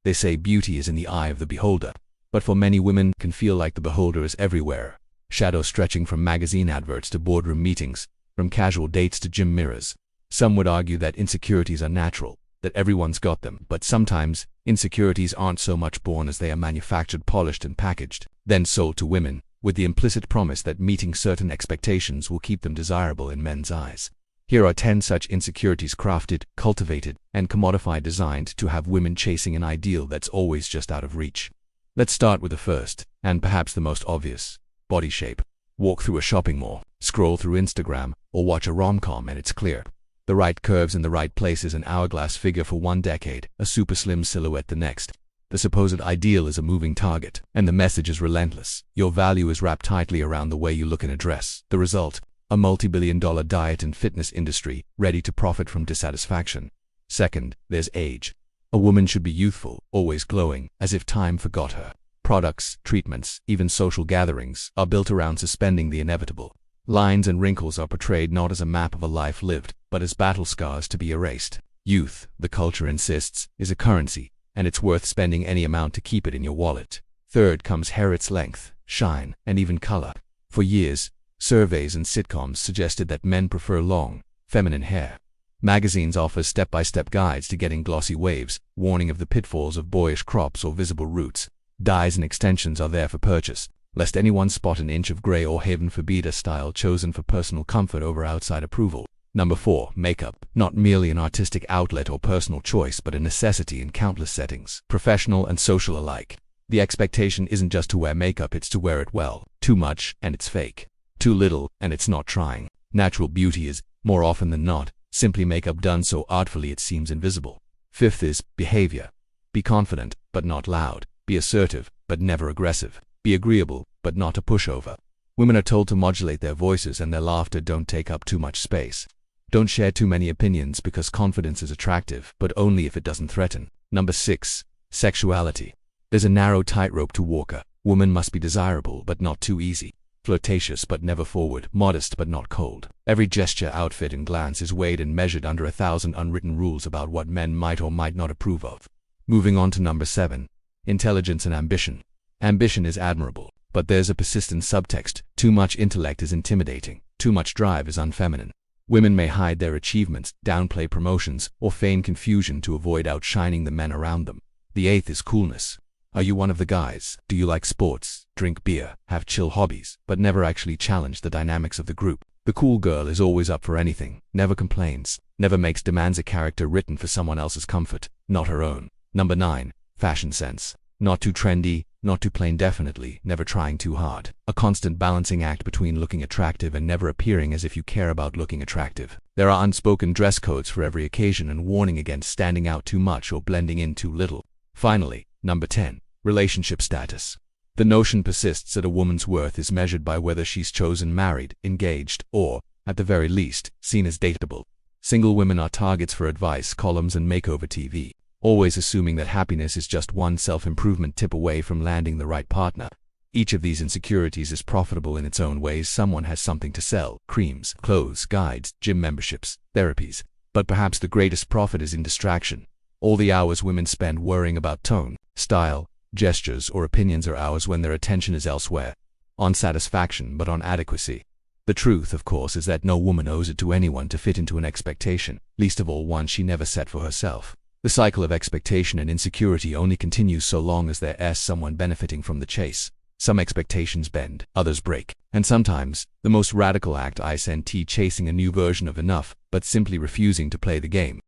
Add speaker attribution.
Speaker 1: They say beauty is in the eye of the beholder. But for many women, can feel like the beholder is everywhere. Shadow stretching from magazine adverts to boardroom meetings, from casual dates to gym mirrors. Some would argue that insecurities are natural, that everyone's got them, but sometimes insecurities aren't so much born as they are manufactured, polished and packaged, then sold to women, with the implicit promise that meeting certain expectations will keep them desirable in men's eyes. Here are 10 such insecurities crafted, cultivated, and commodified, designed to have women chasing an ideal that's always just out of reach. Let's start with the first, and perhaps the most obvious: body shape. Walk through a shopping mall, scroll through Instagram, or watch a rom-com and it's clear. The right curves in the right places, an hourglass figure for one decade, a super slim silhouette the next. The supposed ideal is a moving target, and the message is relentless. Your value is wrapped tightly around the way you look in a dress. The result? A multi-billion-dollar diet and fitness industry, ready to profit from dissatisfaction. Second, there's age. A woman should be youthful, always glowing, as if time forgot her. Products, treatments, even social gatherings are built around suspending the inevitable. Lines and wrinkles are portrayed not as a map of a life lived, but as battle scars to be erased. Youth, the culture insists, is a currency, and it's worth spending any amount to keep it in your wallet. Third comes hair, its length, shine, and even color. For years, surveys and sitcoms suggested that men prefer long, feminine hair. Magazines offer step-by-step guides to getting glossy waves, warning of the pitfalls of boyish crops or visible roots. Dyes and extensions are there for purchase, lest anyone spot an inch of gray, or heaven forbid a style chosen for personal comfort over outside approval. Number 4, makeup. Not merely an artistic outlet or personal choice, but a necessity in countless settings, professional and social alike. The expectation isn't just to wear makeup, it's to wear it well. Too much, and it's fake. Too little, and it's not trying. Natural beauty is, more often than not, simply makeup done so artfully it seems invisible. Fifth is behavior. Be confident, but not loud. Be assertive, but never aggressive. Be agreeable, but not a pushover. Women are told to modulate their voices, and their laughter don't take up too much space. Don't share too many opinions, because confidence is attractive, but only if it doesn't threaten. Number 6, sexuality. There's a narrow tightrope to walk. A woman must be desirable, but not too easy. Flirtatious, but never forward. Modest, but not cold. Every gesture, outfit, and glance is weighed and measured under 1,000 unwritten rules about what men might or might not approve of. Moving on to number 7, intelligence and ambition. Ambition is admirable, but there's a persistent subtext. Too much intellect is intimidating. Too much drive is unfeminine. Women may hide their achievements, downplay promotions, or feign confusion to avoid outshining the men around them. The 8th is coolness. Are you one of the guys? Do you like sports, drink beer, have chill hobbies, but never actually challenge the dynamics of the group? The cool girl is always up for anything, never complains, never makes demands, a character written for someone else's comfort, not her own. Number 9, fashion sense. Not too trendy, not too plain, definitely never trying too hard. A constant balancing act between looking attractive and never appearing as if you care about looking attractive. There are unspoken dress codes for every occasion, and warning against standing out too much or blending in too little. Finally, number 10, relationship status. The notion persists that a woman's worth is measured by whether she's chosen married, engaged, or, at the very least, seen as dateable. Single women are targets for advice columns and makeover TV, always assuming that happiness is just one self-improvement tip away from landing the right partner. Each of these insecurities is profitable in its own ways. Someone has something to sell: creams, clothes, guides, gym memberships, therapies. But perhaps the greatest profit is in distraction. All the hours women spend worrying about tone, style, gestures, or opinions are hours when their attention is elsewhere. On satisfaction, but on adequacy. The truth, of course, is that no woman owes it to anyone to fit into an expectation, least of all one she never set for herself. The cycle of expectation and insecurity only continues so long as there's someone benefiting from the chase. Some expectations bend, others break, and sometimes, the most radical act is chasing a new version of enough, but simply refusing to play the game.